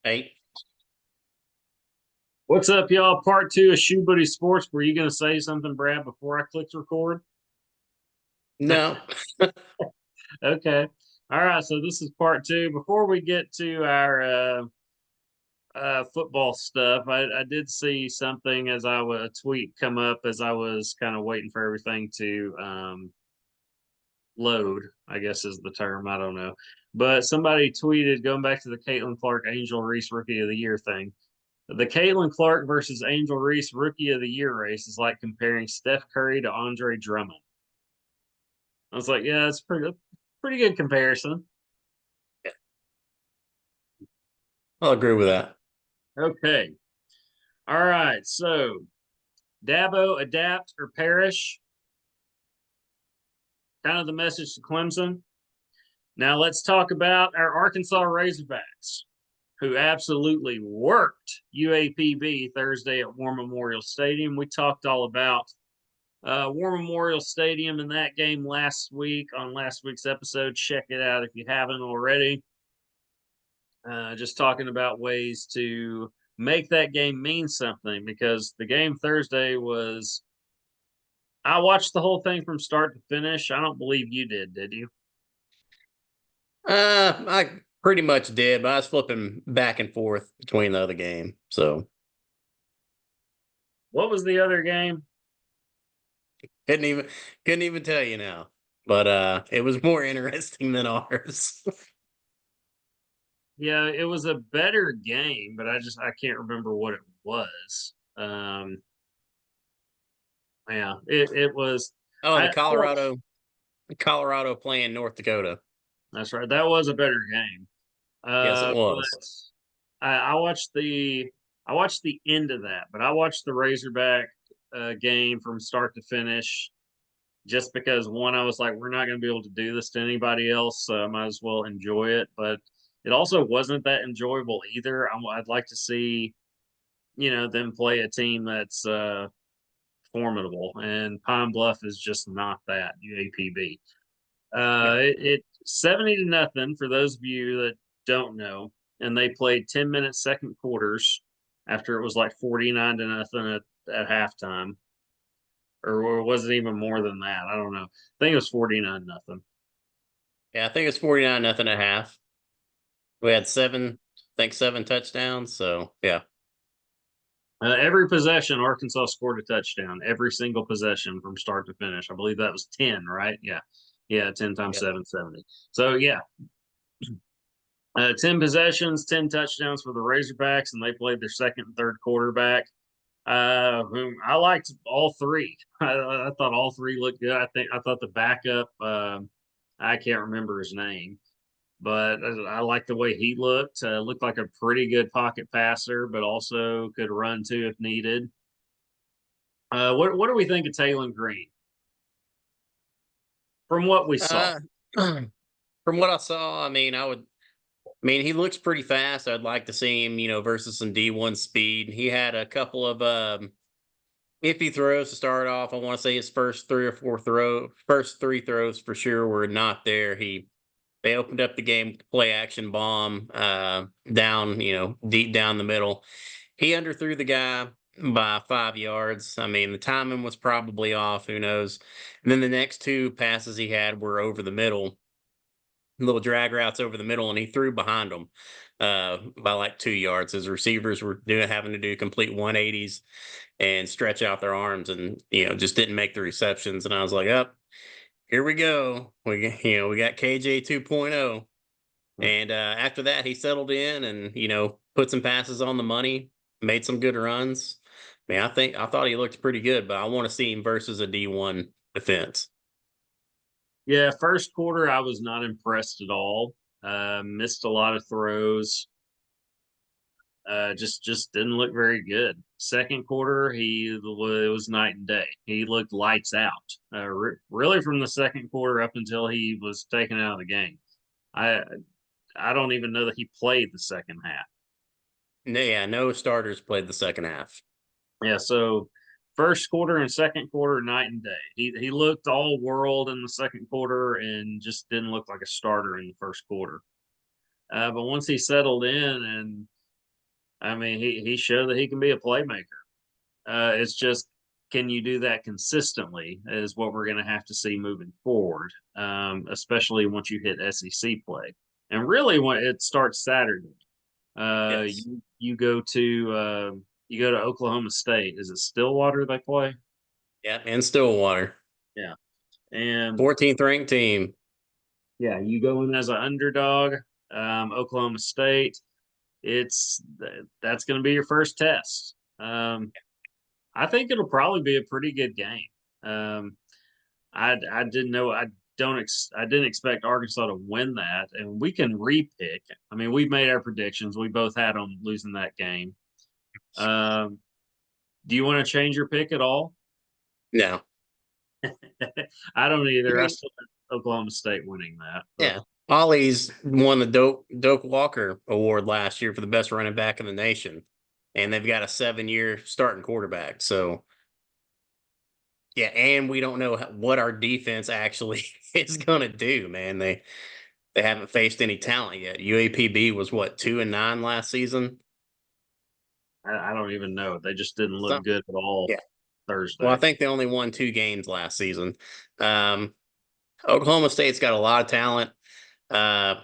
8. What's up, y'all? Part two of Shoe Buddy Sports. Were you going to say something, Brad, before I clicked record? No. Okay. All right. So this is part two. Before we get to our football stuff, I did see something as a tweet come up as I was kind of waiting for everything to load, I guess is the term. I don't know. But somebody tweeted going back to the Caitlin Clark Angel Reese Rookie of the Year thing. The Caitlin Clark versus Angel Reese Rookie of the Year race is like comparing Steph Curry to Andre Drummond. I was like, yeah, it's pretty good comparison. I'll agree with that. Okay. All right. So Dabo, adapt or perish. Kind of the message to Clemson. Now let's talk about our Arkansas Razorbacks, who absolutely worked UAPB Thursday at War Memorial Stadium. We talked all about War Memorial Stadium in that game last week on last week's episode. Check it out if you haven't already. Just talking about ways to make that game mean something, because the game Thursday was. I watched the whole thing from start to finish. I don't believe you did you? I pretty much did, but I was flipping back and forth between the other game. So What was the other game? couldn't even tell you now. But it was more interesting than ours. Yeah, it was a better game, but I can't remember what it was. Yeah, it was. Oh, I Colorado playing North Dakota. That's right. That was a better game. Yes, it was. But I watched I watched the end of that, but I watched the Razorback game from start to finish. Just because one, I was like, we're not going to be able to do this to anybody else, so I might as well enjoy it. But it also wasn't that enjoyable either. I'd like to see, them play a team that's formidable, and Pine Bluff is just not that. UAPB. Yeah. It 70-0 for those of you that don't know, and they played 10-minute second quarters after it was like 49-0 at halftime, or was it even more than that? I don't know. I think it was 49-0. Yeah, I think it's 49-0 at half. We had seven touchdowns. So yeah. Every possession, Arkansas scored a touchdown. Every single possession from start to finish. I believe that was 10, right? Yeah, 10 times Yeah. 7, 70. So yeah, 10 possessions, 10 touchdowns for the Razorbacks, and they played their second and third quarterback. Whom I liked all three. I thought all three looked good. I thought the backup, I can't remember his name, but I liked the way he looked. Looked like a pretty good pocket passer, but also could run too if needed. What do we think of Taylor Green from what we saw? Uh, from what I saw, he looks pretty fast. I'd like to see him, versus some D1 speed. He had a couple of iffy throws to start off. I want to say his first three throws for sure were not there. They opened up the game with the play action bomb down, deep down the middle. He underthrew the guy by 5 yards. The timing was probably off. Who knows? And then the next two passes he had were over the middle, little drag routes over the middle, and he threw behind them by like 2 yards. His receivers were having to do complete 180s and stretch out their arms, and just didn't make the receptions. And I was like, "Up, here we go. We got KJ 2.0." And after that, he settled in and put some passes on the money, made some good runs. I thought he looked pretty good, but I want to see him versus a D1 defense. Yeah, first quarter I was not impressed at all. Missed a lot of throws. Just didn't look very good. Second quarter, it was night and day. He looked lights out. Really from the second quarter up until he was taken out of the game. I I don't even know that he played the second half. Yeah, no starters played the second half. Yeah, so first quarter and second quarter, night and day. He looked all world in the second quarter and just didn't look like a starter in the first quarter. But once he settled in and I mean, he showed that he can be a playmaker. It's just, can you do that consistently is what we're going to have to see moving forward, especially once you hit SEC play. And really, when it starts Saturday, Yes. you go to Oklahoma State. Is it Stillwater they play? Yeah, and Stillwater. Yeah, and 14th ranked team. yeah, you go in as an underdog. Oklahoma State. That's going to be your first test. I think it'll probably be a pretty good game. Um, I didn't know I didn't expect Arkansas to win that, and we can repick. I mean, we've made our predictions. We both had them losing that game. Um, do you want to change your pick at all? No. I don't I either. I mean, still have Oklahoma State winning that, but yeah. Ollie's won the Doak Walker Award last year for the best running back in the nation. And they've got a 7-year starting quarterback. So, yeah. And we don't know what our defense actually is going to do, man. They haven't faced any talent yet. UAPB was what, 2-9 last season? I don't even know. They just didn't look Some, good at all yeah. Well, I Thursday. think they only won 2 games last season. Um, Oklahoma State's got a lot of talent. Uh,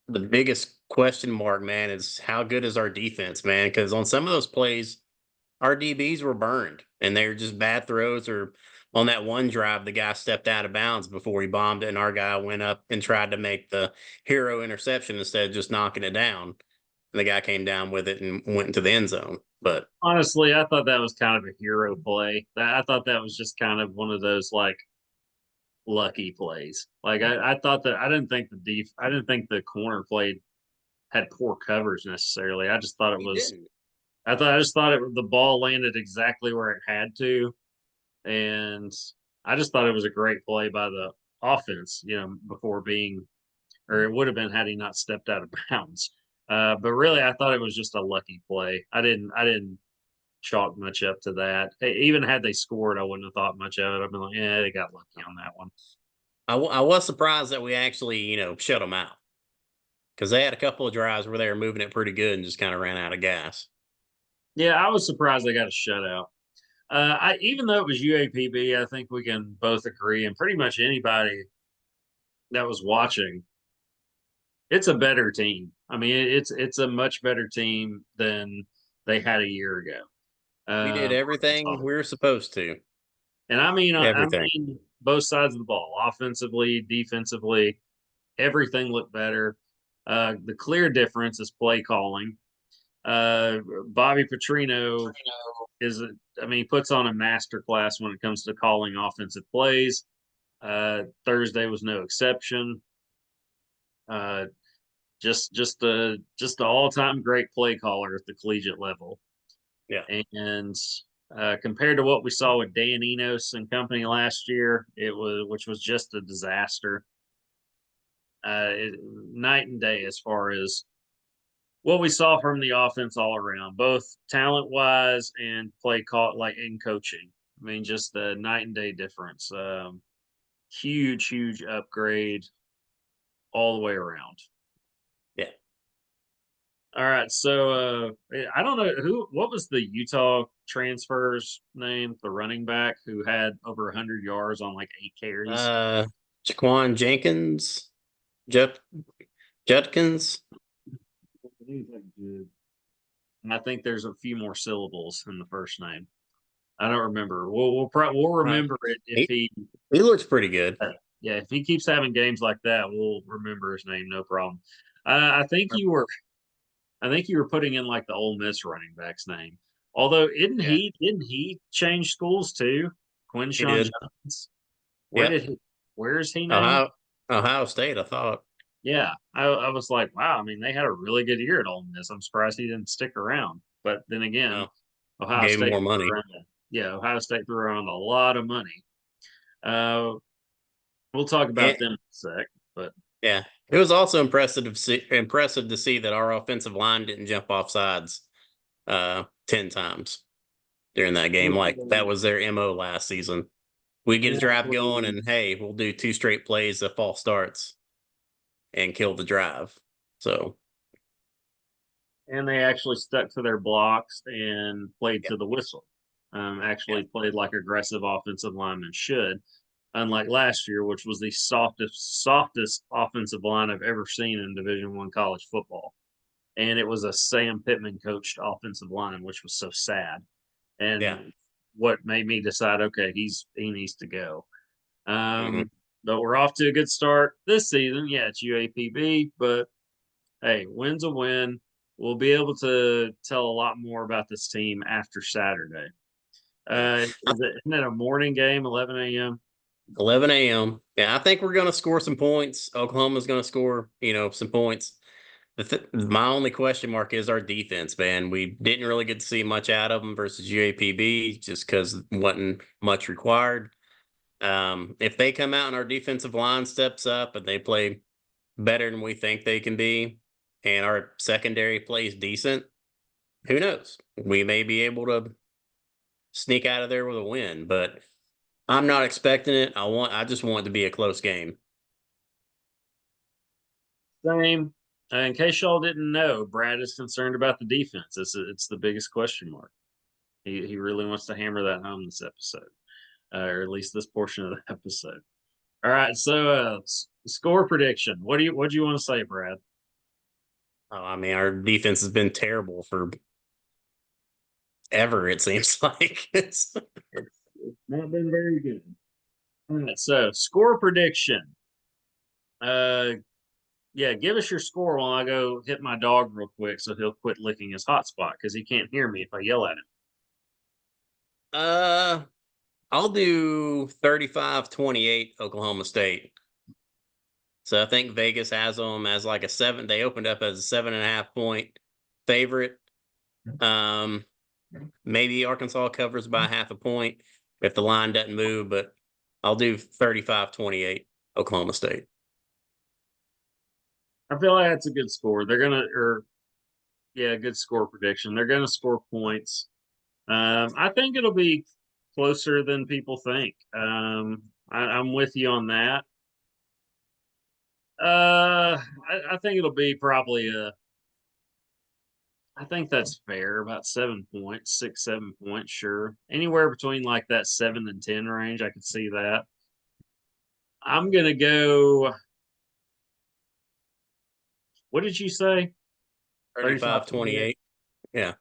the biggest question mark, man, is how good is our defense, man? Because on some of those plays, our DBs were burned and they were just bad throws. Or on that one drive, the guy stepped out of bounds before he bombed it, and our guy went up and tried to make the hero interception instead of just knocking it down. And the guy came down with it and went into the end zone. But Honestly, I thought that was kind of a hero play. I thought that was just kind of one of those like lucky plays. Like I thought that I didn't think the corner played had poor coverage necessarily. I just thought it he was didn't. I just thought the ball landed exactly where it had to, and I just thought it was a great play by the offense. Before being, or it would have been had he not stepped out of bounds. But really, I thought it was just a lucky play. I didn't chalk much up to that. Even had they scored, I wouldn't have thought much of it. I've been like, yeah, they got lucky on that one. I was surprised that we actually, shut them out because they had a couple of drives where they were moving it pretty good and just kind of ran out of gas. Yeah, I was surprised they got a shutout. I even though it was UAPB, I think we can both agree, and pretty much anybody that was watching, it's a better team. I mean, it's a much better team than they had a year ago. We did everything Arkansas. we were supposed to. And I Everything. mean both sides of the ball, offensively, defensively, everything looked better. The clear difference is play calling. Bobby Petrino is, I mean, he puts on a master class when it comes to calling offensive plays. Thursday was no exception. Uh, just the all time great play caller at the collegiate level. Yeah. And compared to what we saw with Dan Enos and company last year, which was just a disaster. Night and day as far as what we saw from the offense all around, both talent wise and play call like in coaching. I mean, just the night and day difference. Huge upgrade all the way around. Yeah. All right, so I don't know what was the Utah transfers name, the running back who had over 100 yards on like 8 carries. Uh, Jaquan Jenkins, Jut Jutkins. He's like good. And I think there's a few more syllables in the first name. I don't remember. We'll Uh, remember it if he he he looks pretty good. yeah, if he keeps having games like that, we'll remember his name, no problem. I think you were putting in like the Ole Miss running back's name. Although, Yeah, didn't he change schools too? he Quinshawn did. Jones. Where Yep. did he? Where is he now? Ohio State. I thought. Yeah, I was like, wow. I mean, they had a really good year at Ole Miss. I'm surprised he didn't stick around. But then again, Well, Ohio gave him State more money. Ohio State threw around a lot of money. Uh, we'll talk about And them in a sec. But yeah, it was also impressive to see that our offensive line didn't jump off sides 10 times during that game. Like that was their MO last season. We get a drive going, and hey, we'll do 2 straight plays of false starts and kill the drive. So And they actually stuck to their blocks and played Yeah, to the whistle. yeah, Actually played like aggressive offensive linemen should, unlike last year, which was the softest offensive line I've ever seen in Division One college football. And it was a Sam Pittman coached offensive line, which was so sad. yeah. And what made me decide, okay, he needs to go. Mhm. But we're off to a good start this season. Yeah, it's UAPB, but hey, win's a win. We'll be able to tell a lot more about this team after Saturday. Yeah. Isn't it a morning game, 11 a.m.? 11 a.m. Yeah, I think we're going to score some points. Oklahoma's going to score, some points. My only question mark is our defense, man. We didn't really get to see much out of them versus UAPB just because wasn't much required. If they come out and our defensive line steps up and they play better than we think they can be, and our secondary plays decent, who knows? We may be able to sneak out of there with a win, but I'm not expecting it. I just want it to be a close game. Same. In case y'all didn't know, Brad is concerned about the defense. It's the biggest question mark. He really wants to hammer that home this episode, or at least this portion of the episode. All right, so score prediction. What do you want to say, Brad? Oh, I mean, our defense has been terrible for ever, it seems like. It's not been very good. All right, so score prediction. Uh, yeah, give us your score while I go hit my dog real quick, so he'll quit licking his hotspot because he can't hear me if I yell at him. uh, I'll do 35-28 Oklahoma State. So I think Vegas has them as like a seven. They opened up as a 7.5 point favorite. Um, Maybe Arkansas covers by half a point if the line doesn't move, but I'll do 35-28 Oklahoma State. I feel like that's a good score. They're gonna, or yeah, good score prediction. They're gonna score points. I think it'll be closer than people think. I'm with you on that. I think it'll be probably a. I think that's fair. About 7 points, 6, 7 points, sure. Anywhere between like that 7 and 10 range, I could see that. I'm gonna go. What did you say? 35, 28. 35-28. Yeah,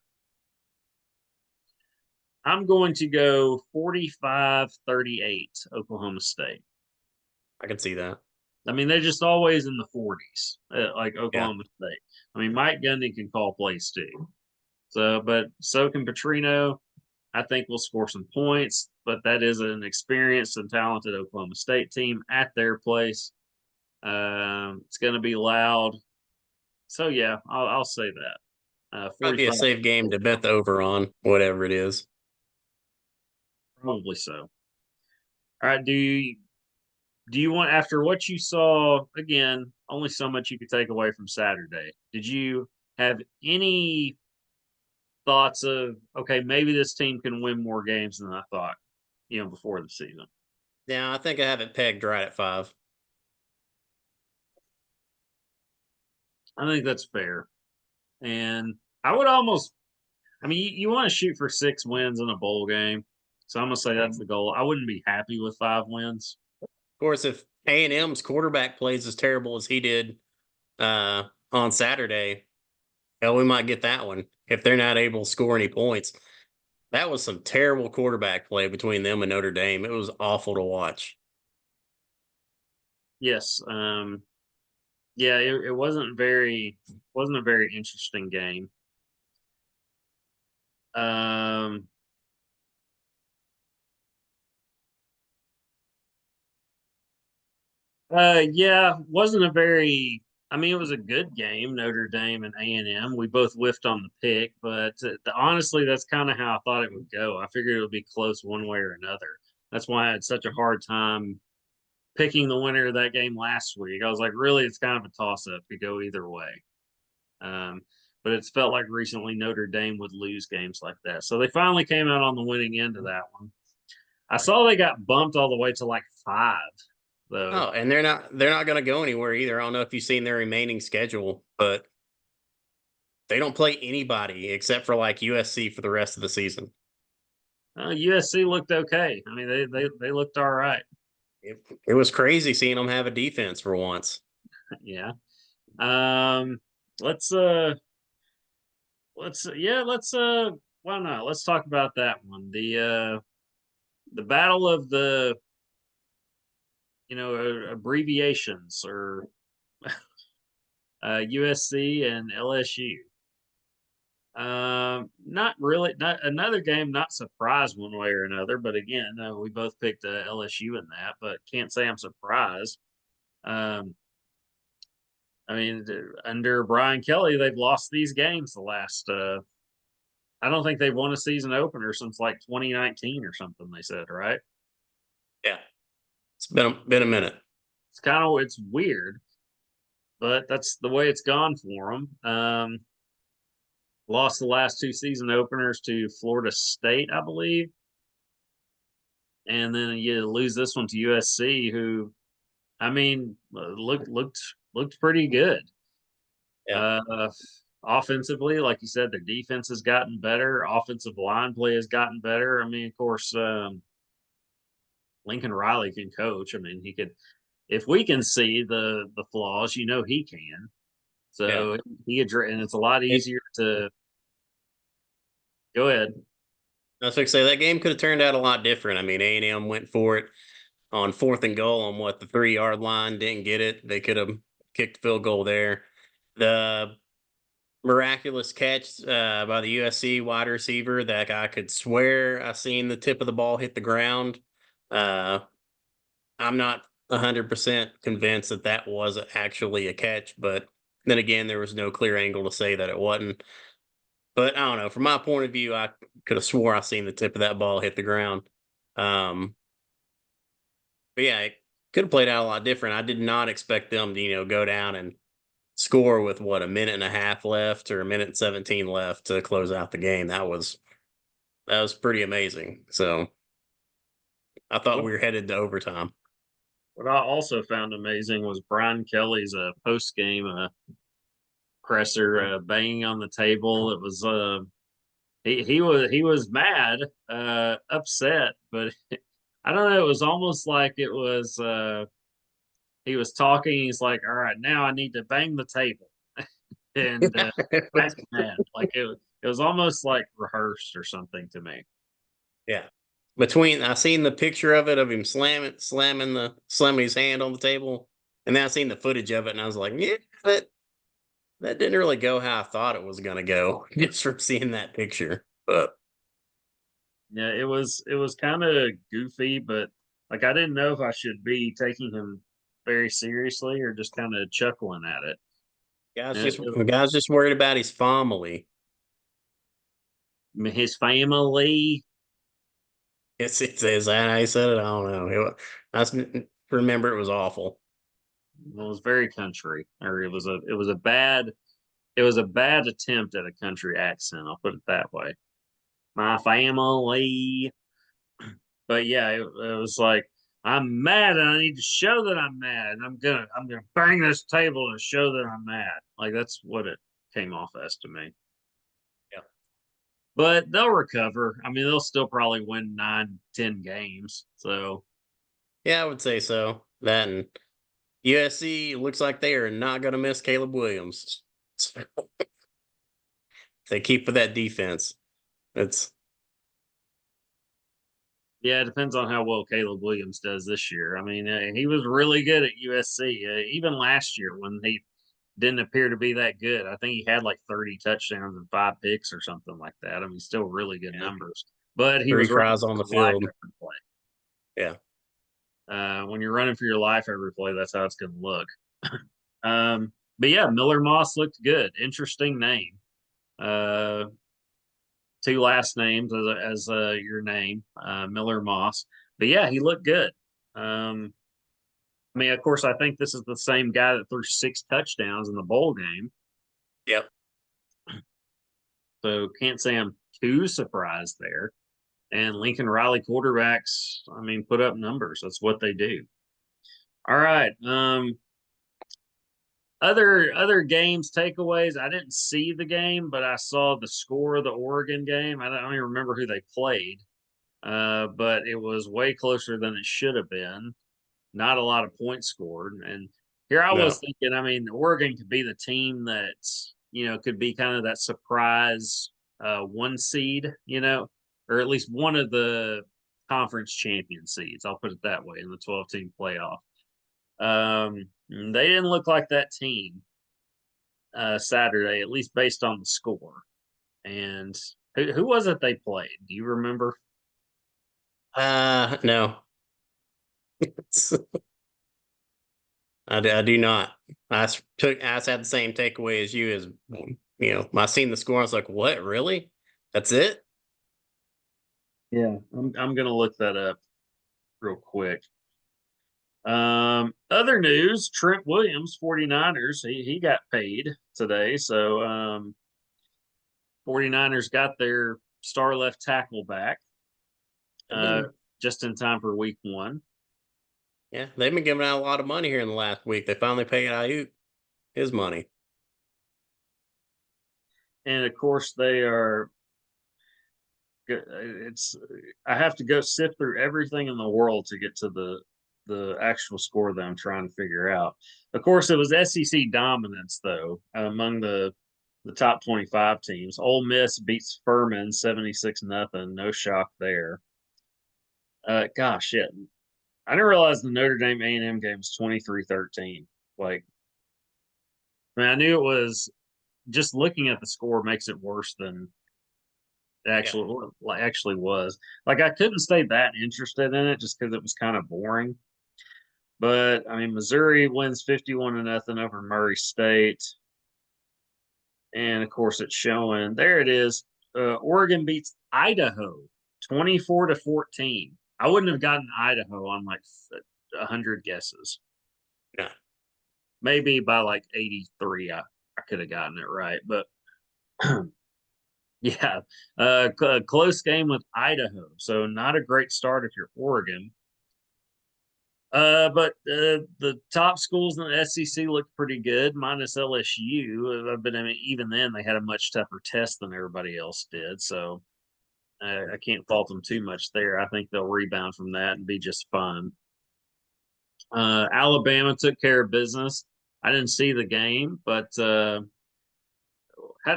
I'm going to go 45-38 Oklahoma State. I can see that. I mean, they're just always in the 40s, like Yeah. Oklahoma State. I mean, Mike Gundy can call plays too. So, but so can Petrino. I think we'll score some points, but that is an experienced and talented Oklahoma State team at their place. It's going to be loud. So, yeah, I'll say that. Might be a 45, safe game to bet the over on, whatever it is. probably so. All right. Do you want, after what you saw, again, only so much you could take away from Saturday, did you have any thoughts of, okay, maybe this team can win more games than I thought, before the season? Yeah, I think I have it pegged right at 5. I think that's fair. And I would almost, I mean, you want to shoot for 6 wins in a bowl game. So I'm going to say that's the goal. I wouldn't be happy with 5 wins. Of course, if A&M's quarterback plays as terrible as he did on Saturday, hell, we might get that one if they're not able to score any points. That was some terrible quarterback play between them and Notre Dame. It was awful to watch. Yes. Yeah, it wasn't a very interesting game. Um, yeah, wasn't a very. I mean, it was a good game, Notre Dame and A&M. We both whiffed on the pick, but honestly, that's kind of how I thought it would go. I figured it would be close one way or another. That's why I had such a hard time picking the winner of that game last week. I was like, really, it's kind of a toss up. Could go either way. Um, but it's felt like recently Notre Dame would lose games like that. So they finally came out on the winning end of that one. I saw they got bumped all the way to like 5, though. Oh, and they're not going to go anywhere either. I don't know if you've seen their remaining schedule, but They don't play anybody except for like USC for the rest of the season. USC looked okay. I mean, they looked all right. It was crazy seeing them have a defense for once. Yeah. Um, let's let's why not? Let's talk about that one. The battle of the abbreviations or USC and LSU. Not really. Not another game. Not surprised one way or another. But again, we both picked LSU in that. But can't say I'm surprised. Um, I mean, under Brian Kelly, they've lost these games the last. I don't think they've won a season opener since like 2019 or something. They said, right? Yeah, it's been a minute. It's weird, but that's the way it's gone for them. Lost the last two season openers to Florida State, I believe, and then you lose this one to USC, who, I mean, looked pretty good. Yeah, Uh, Offensively, like you said, their defense has gotten better. Offensive line play has gotten better. I mean, of course, Lincoln Riley can coach. I mean, he could. If we can see the flaws, he can. yeah. So and it's a lot It, easier to go ahead. I was going to say that game could have turned out a lot different. I mean, A&M went for it on 4th and goal on the 3-yard line, didn't get it. They could have kicked the field goal there. The miraculous catch by the USC wide receiver that I could swear I seen the tip of the ball hit the ground. Uh, I'm not 100% convinced that that was actually a catch, but then again, there was no clear angle to say that it wasn't. But I don't know. From my point of view, I could have swore I seen the tip of that ball hit the ground. Um, but yeah, it could have played out a lot different. I did not expect them to, go down and score with what, a minute and a half left or a minute and 17 left to close out the game. That was pretty amazing. So I thought What we were headed to overtime. what I also found amazing was Brian Kelly's post game presser banging on the table. It was he was mad, upset, but I don't know. It was almost like it was he was talking. He's like, "All right, now I need to bang the table," and back mad. Like it was almost like rehearsed or something to me. Yeah. Between I seen the picture of it of him slamming his hand on the table, and then I seen the footage of it, and I was like, yeah, that didn't really go how I thought it was gonna go just from seeing that picture. But Yeah, it was kind of goofy, but like I didn't know if I should be taking him very seriously or just kind of chuckling at it. guys And just guys just worried about his family. his family. It's is that how he said it? I don't know. I remember it was awful. It was very country, or it was a bad attempt at a country accent. I'll put it that way. My family, but yeah, it was like I'm mad and I need to show that I'm mad, and I'm gonna bang this table to show that I'm mad. Like that's what it came off as to me. Yeah. But they'll recover. I mean, they'll still probably win 9, 10 games. So Yeah, I would say so. That and USC looks like they are not going to miss Caleb Williams. They keep with that defense. It's yeah, it depends on how well Caleb Williams does this year. I mean, he was really good at USC, even last year when he didn't appear to be that good. I think he had like 30 touchdowns and 5 picks or something like that. I mean, still really good yeah, numbers. But he three was running tries on for the his life field. every play. Yeah, When you're running for your life every play, that's how it's going to look. But yeah, Miller Moss looked good. Interesting name. Uh, Two last names as your name, Miller Moss. But yeah, he looked good. I mean, of course, I think this is the same guy that threw 6 touchdowns in the bowl game. yep. So can't say I'm too surprised there. And Lincoln Riley quarterbacks, I mean, put up numbers. That's what they do. All right. Other games takeaways. I didn't see the game, but I saw the score of the Oregon game. I don't even remember who they played, but it was way closer than it should have been. Not a lot of points scored, and here I was No. thinking. I mean, Oregon could be the team that's could be kind of that surprise one seed, or at least one of the conference champion seeds. I'll put it that way in the 12-team playoff. They didn't look like that team Saturday, at least based on the score. And who was it they played? Do you remember? No. I do not. I had the same takeaway as you. As I seen the score, I was like, "What? Really? That's it?" Yeah, I'm gonna look that up real quick. Other news, Trent Williams, 49ers, he got paid today. So 49ers got their star left tackle back uh, just in time for week 1. Yeah, they've been giving out a lot of money here in the last week. They finally paid Ayuk his money. And of course, they are. It's I have to go sift through everything in the world to get to the actual score that I'm trying to figure out. Of course, it was SEC dominance though among the top 25 teams. Ole Miss beats Furman 76-0. No shock there. Gosh, yeah. I didn't realize the Notre Dame A&M game was 23-13. Like, I mean, I knew it was just looking at the score makes it worse than it Yeah, actually was. Like, I couldn't stay that interested in it just because it was kind of boring. But I mean, Missouri wins 51-0 over Murray State. And of course, it's showing there it is. Oregon beats Idaho 24-14. I wouldn't have gotten Idaho on like 100 guesses. yeah, Maybe by like 83, I could have gotten it right. But yeah, close game with Idaho. So not a great start if you're Oregon. But the top schools in the SEC looked pretty good, minus LSU. But I mean, even then, they had a much tougher test than everybody else did. So I can't fault them too much there. I think they'll rebound from that and be just fine. Alabama took care of business. I didn't see the game, but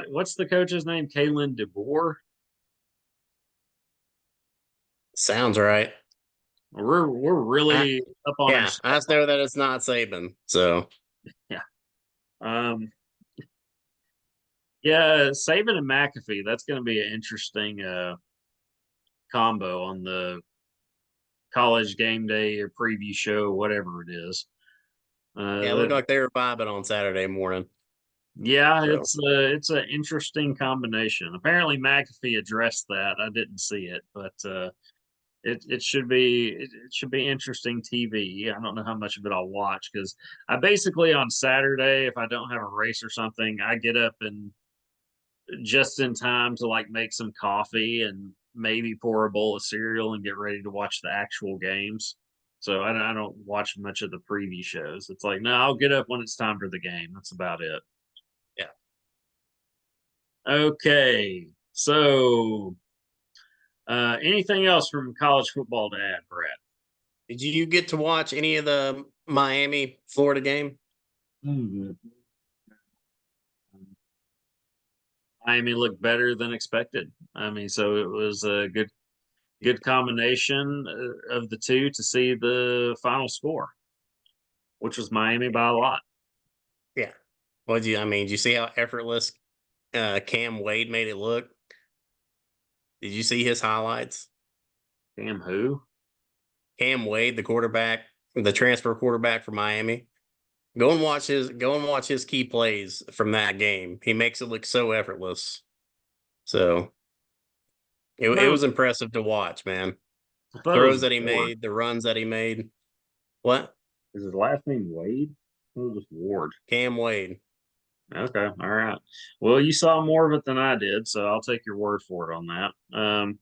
what's the coach's name? Kalen DeBoer. sounds right. We're I, really up on our yeah, I stuff. just know that it's not Saban. So Yeah. Um, yeah, Saban and McAfee. That's going to be an interesting combo on the college game day or preview show, whatever it is. yeah, it looked like they were vibing on Saturday morning. Yeah, So it's an interesting combination. Apparently, McAfee addressed that. I didn't see it, but it should be interesting TV. I don't know how much of it I'll watch because I basically on Saturday, if I don't have a race or something, I get up and just in time to like make some coffee and maybe pour a bowl of cereal and get ready to watch the actual games. So I don't watch much of the preview shows. It's like, no, I'll get up when it's time for the game. That's about it. yeah, Okay. So anything else from college football to add, Brad? did you get to watch any of the Miami Florida game? Mhm. Miami looked better than expected. I mean, so it was a good combination of the two to see the final score, which was Miami by a lot. Yeah. Did you see how effortless Cam Wade made it look? Did you see his highlights? Damn who? Cam Wade, the quarterback, the transfer quarterback for Miami. Go and watch his key plays from that game. He makes it look so effortless. So it No, was impressive to watch, man. I thought it Throws was that he Ward. made, the runs that he made. What? Is his last name Wade? It was Ward. Cam Wade. Okay, all right. Well, you saw more of it than I did, so I'll take your word for it on that.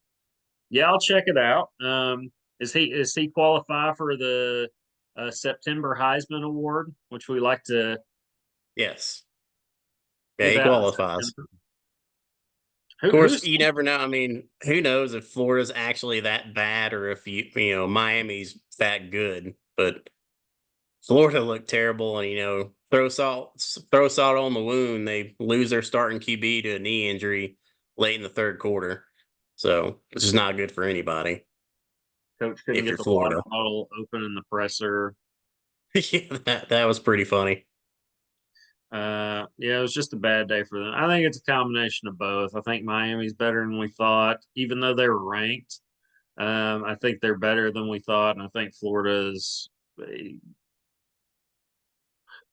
Yeah, I'll check it out. Is he qualify for the September Heisman Award, which we like to Yes. Yeah, Get he out. qualifies. Of course, Who's you never know. I mean, who knows if Florida's actually that bad or if Miami's that good. But Florida looked terrible, and throw salt on the wound. They lose their starting QB to a knee injury late in the third quarter, so this is not good for anybody coach couldn't if get you're the water Florida. bottle open in the presser? Yeah, that was pretty funny. Yeah, it was just a bad day for them. I think it's a combination of both. I think Miami's better than we thought, even though they're ranked. I think they're better than we thought, and I think Florida's.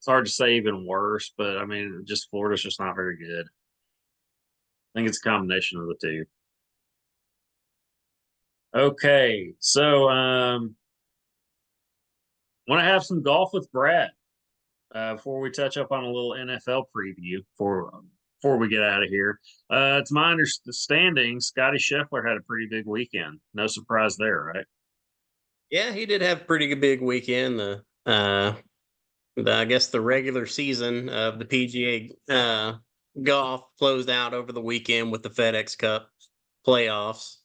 It's hard to say even worse, but I mean, just Florida's just not very good. I think it's a combination of the two. Okay, so want to have some golf with Brad before we touch up on a little NFL preview before we get out of here. It's my understanding Scottie Scheffler had a pretty big weekend. No surprise there, right? Yeah, he did have a pretty good big weekend. I guess the regular season of the PGA golf closed out over the weekend with the FedEx Cup playoffs.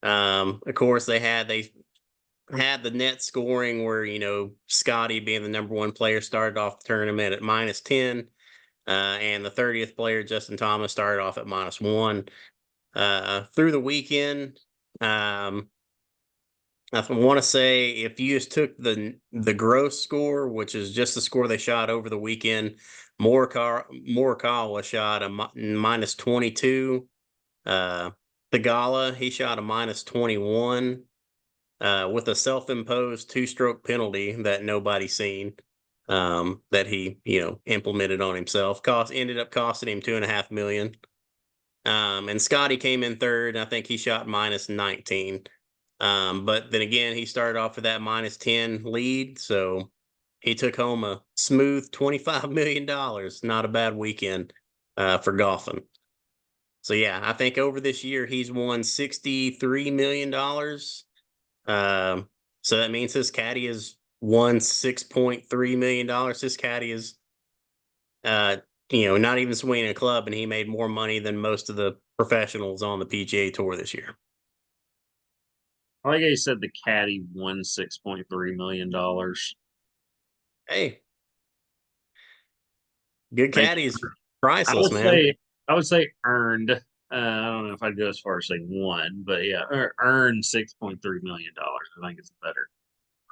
Of course, they had the net scoring where Scotty, being the number one player, started off the tournament at -10, and the 30th player, Justin Thomas, started off at -1. Through the weekend, I want to say if you just took the gross score, which is just the score they shot over the weekend, Morikawa shot a -22. Thigala, he shot a -21 with a self-imposed two-stroke penalty that nobody seen, that he implemented on himself. Ended up costing him 2.5 million. And Scotty came in third. And I think he shot -19. But then again, he started off with that -10 lead, so he took home a smooth $25 million. Not a bad weekend for golfing. So yeah, I think over this year he's won $63 million. So that means his caddy has won $6.3 million. His caddy is, uh, not even swinging a club, and he made more money than most of the professionals on the PGA Tour this year. I like how you said the caddy won $6.3 million. Hey, good Maybe caddy is I priceless, would man. say earned. I don't know if I'd go as far as say won, but yeah, earned $6.3 million. I think it's a better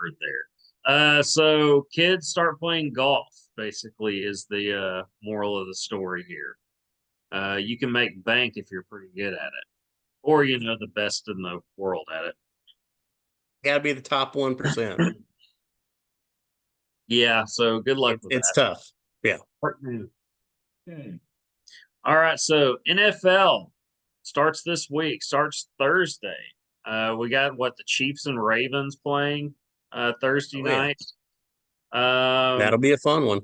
word there. So kids start playing golf. Basically, is the moral of the story here. You can make bank if you're pretty good at it, or the best in the world at Got to be the top 1%. it. Yeah. So good luck with It's that. tough. Yeah. Okay. All right, so NFL starts this week, starts Thursday. We got the Chiefs and Ravens playing Thursday Oh yeah. night. That'll be a fun one.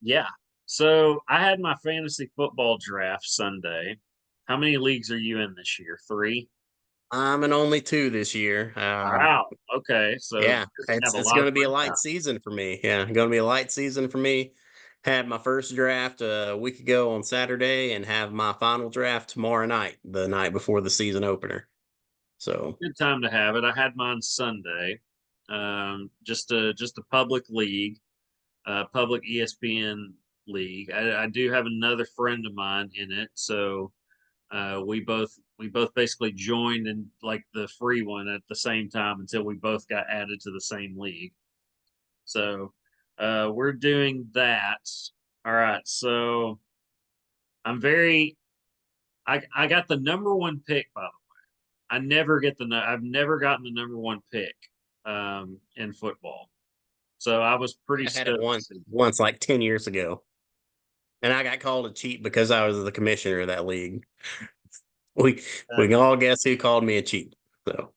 Yeah. So I had my fantasy football draft Sunday. How many leagues are you in this year? 3? I'm in only 2 this year. Wow. Okay. So Yeah, have it's a it's lot of gonna be a free light time. season for me. Yeah, gonna be a light season for me. Had my first draft a week ago on Saturday, and have my final draft tomorrow night, the night before the season opener. So Good time to have it. I had mine Sunday. Just a public league, public ESPN league. I do have another friend of mine in it, so we both basically joined in like the free one at the same time until we both got added to the same league. So we're doing that. All right. So I'm very I got the number one pick, by the way. I've never gotten the number one pick in football. So I was pretty I had it stoked. once like 10 years ago, and I got called a cheat because I was the commissioner of that league. We Uh, we can all guess who called me a cheat. So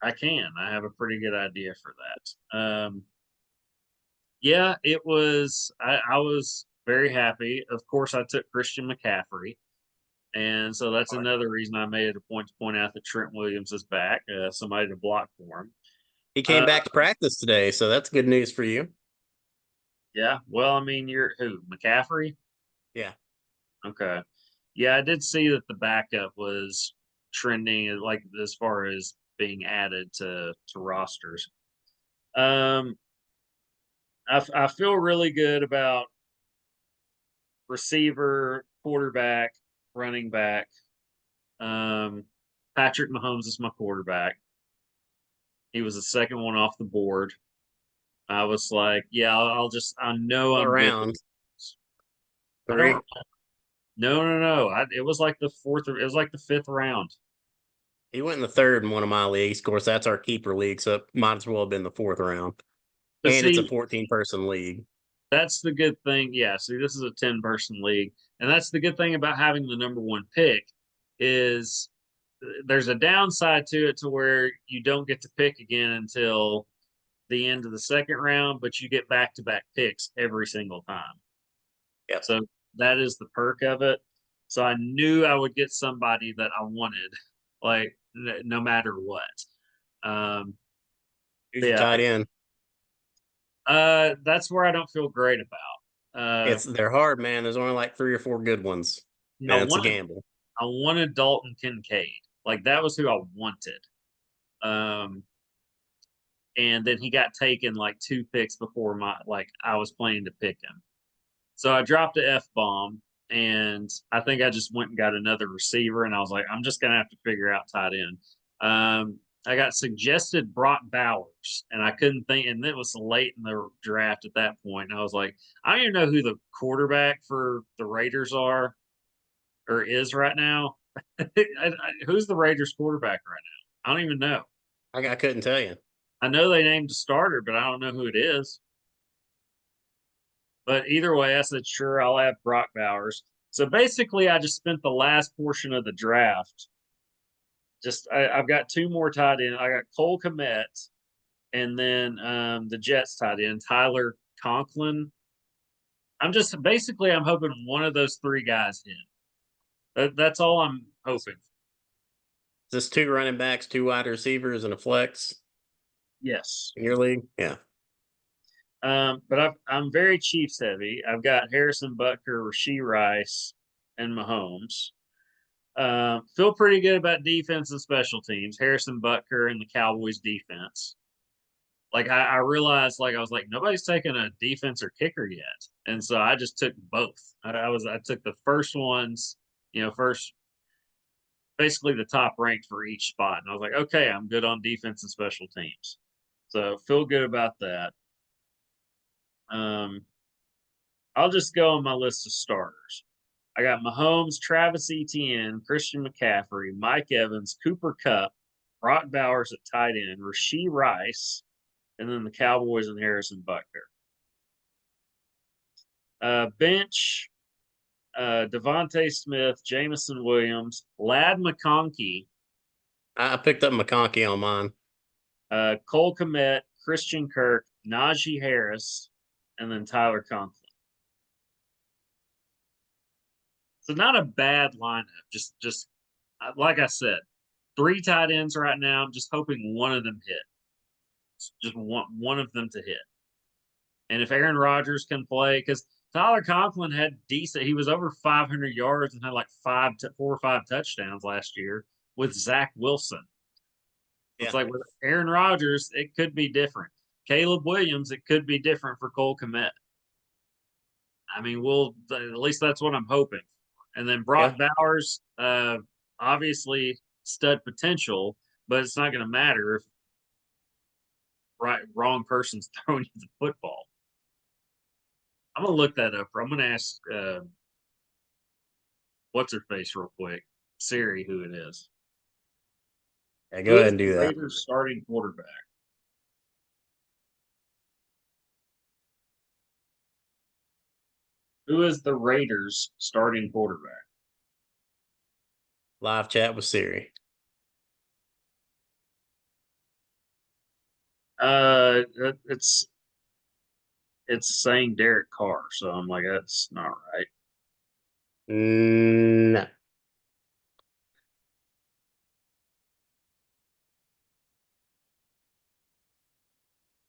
I can. I have a pretty good idea for that. Yeah, it was. I was very happy. Of course, I took Christian McCaffrey, and so that's another reason I made it a point to point out that Trent Williams is back. Somebody to block for him. he came Uh, back to practice today, so that's good news for you. Yeah. Well, I mean, you're who? McCaffrey? Yeah. Okay. Yeah, I did see that the backup was trending like as far as being added to rosters. Um, I feel really good about receiver, quarterback, running back. Um, Patrick Mahomes is my quarterback. He was the second one off the board. I was like, yeah, I know What I'm good with round? this. I don't, 3? no, no, no. It was like the fourth, it was like the fifth round. He went in the 3rd in one of my leagues. Of course, that's our keeper league, so it might as well have been the 4th round. But And it's a see, 14-person league. that's the good thing. Yeah, see, this is a 10-person league. And that's the good thing about having the number one pick is there's a downside to it to where you don't get to pick again until the end of the second round, but you get back to back picks every single time. Yep. So that is the perk of it. So I knew I would get somebody that I wanted, like no matter what. Um, Who's your yeah, tight end? that's where I don't feel great about. They're hard, man. There's only like 3 or 4 good ones. I And it's a wanted gamble. I wanted Dalton Kincaid. Like that was who I wanted. Um, and then he got taken like 2 picks before my like I was planning to pick him. So I dropped a F bomb, and I think I just went and got another receiver, and I was like, I'm just gonna have to figure out tight end. I got suggested Brock Bowers, and I couldn't think, and it was late in the draft at that point. And I was like, I don't even know who the quarterback for the Raiders are or is right now. Who's the Raiders quarterback right now? I don't even know. I couldn't tell you. I know they named a starter, but I don't know who it is. But either way, I said, sure, I'll have Brock Bowers. So basically, I just spent the last portion of the draft. I've got 2 more tight end. I got Cole Kmet and then the Jets tight end, Tyler Conklin. I'm hoping one of those 3 guys hit. That's all I'm hoping. Is this 2 running backs, 2 wide receivers, and a flex Yes. in your league? Yeah. But I'm very Chiefs heavy. I've got Harrison Butker, Rasheed Rice, and Mahomes. Feel pretty good about defense and special teams. Harrison Butker and the Cowboys defense. Like I realized, like I was like, nobody's taking a defense or kicker yet, and so I just took both. I took the first ones, first basically the top ranked for each spot, and I was like, okay, I'm good on defense and special teams, so feel good about that. Um, I'll just go on my list of starters. I got Mahomes, Travis Etienne, Christian McCaffrey, Mike Evans, Cooper Kupp, Brock Bowers at tight end, Rasheed Rice, and then the Cowboys and Harrison Butker. Bench, Devontae Smith, Jamison Williams, Lad McConkey, I picked up McConkey on mine. Cole Kmet, Christian Kirk, Najee Harris, and then Tyler Conklin. So not a bad lineup. Just like I said, 3 tight ends right now. I'm just hoping one of them hit. Just want one of them to hit. And if Aaron Rodgers can play, because Tyler Conklin had decent, he was over 500 yards and had like 4 or 5 touchdowns last year with Zach Wilson. It's Yeah. like with Aaron Rodgers, it could be different. Caleb Williams, it could be different for Cole Kmet. I mean, at least that's what I'm hoping. And then Brock Yeah. Bowers, obviously stud potential, but it's not going to matter if wrong person's throwing you the football. I'm gonna look that up. I'm gonna ask what's her face real quick, Siri, who it is. Yeah, Who go ahead is and the do that. Raiders starting quarterback? Who is the Raiders starting quarterback? Live chat with Siri. It's saying Derek Carr, so I'm like, that's not right. No.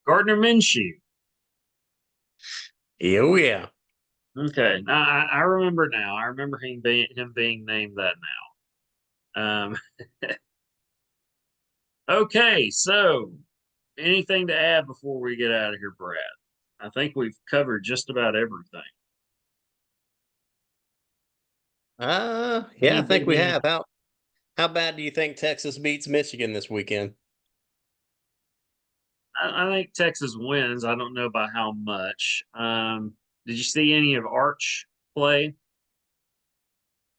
Gardner Minshew. Oh yeah. Okay, now I remember now. I remember him being named that now. Okay, so anything to add before we get out of here, Brad? I think we've covered just about everything. Yeah, I Any think big we game? have. How bad do you think Texas beats Michigan this weekend? I think Texas wins. I don't know by how much. Did you see any of Arch play?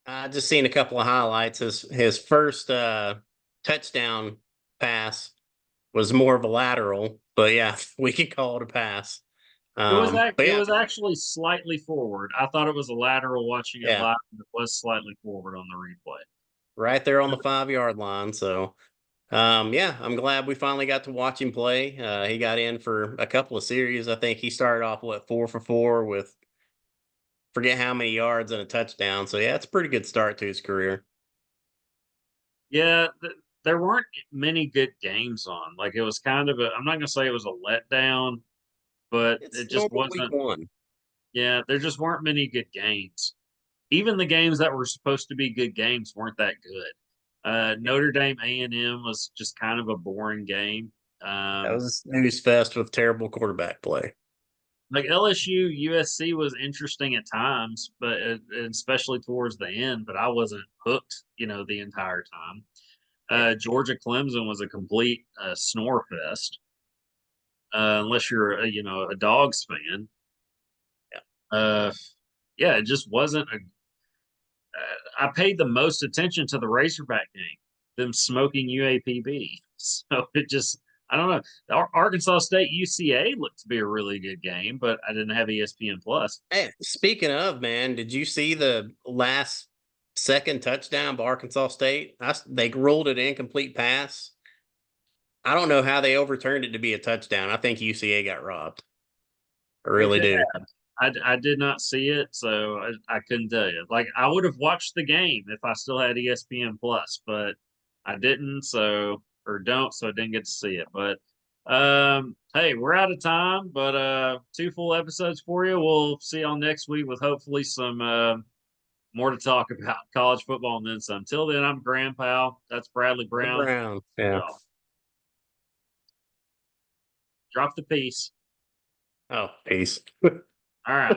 I just seen a couple of highlights. His first touchdown pass was more of a lateral, but yeah, we could call it a pass. But It yeah, was actually slightly forward. I thought it was a lateral watching it yeah, live, and it was slightly forward on the replay. right there on the 5 yard line. So yeah, I'm glad we finally got to watch him play. He got in for a couple of series. I think he started off what 4 for 4 with forget how many yards and a touchdown. So yeah, it's a pretty good start to his career. Yeah, there weren't many good games on. Like it was kind of a. I'm not gonna say it was a letdown, but It's it just normal week wasn't. one. Yeah, there just weren't many good games. Even the games that were supposed to be good games weren't that good. Yeah, Notre Dame A&M was just kind of a boring game. that Um, was a snooze fest with terrible quarterback play. like LSU, USC was interesting at times, but especially towards the end. But I wasn't hooked, the entire time. Yeah, Georgia Clemson was a complete snore fest, unless you're a Dogs fan. yeah. Uh, yeah, it just wasn't a. I paid the most attention to the Razorback game, them smoking UAPB. So it just, I don't know. Arkansas State UCA looked to be a really good game, but I didn't have ESPN Plus. Hey, speaking of man, did you see the last second touchdown by Arkansas State? They ruled it incomplete pass. I don't know how they overturned it to be a touchdown. I think UCA got robbed. I They really could do. I did not see it, so I couldn't tell you. Like I would have watched the game if I still had ESPN Plus, but I didn't, so I didn't get to see it. But hey, we're out of time, but 2 full episodes for you. We'll see y'all next week with hopefully some more to talk about college football and then some. Till then, I'm Grandpa. That's Bradley The Brown. Browns. Yeah. Y'all drop the piece. Oh, peace. All right.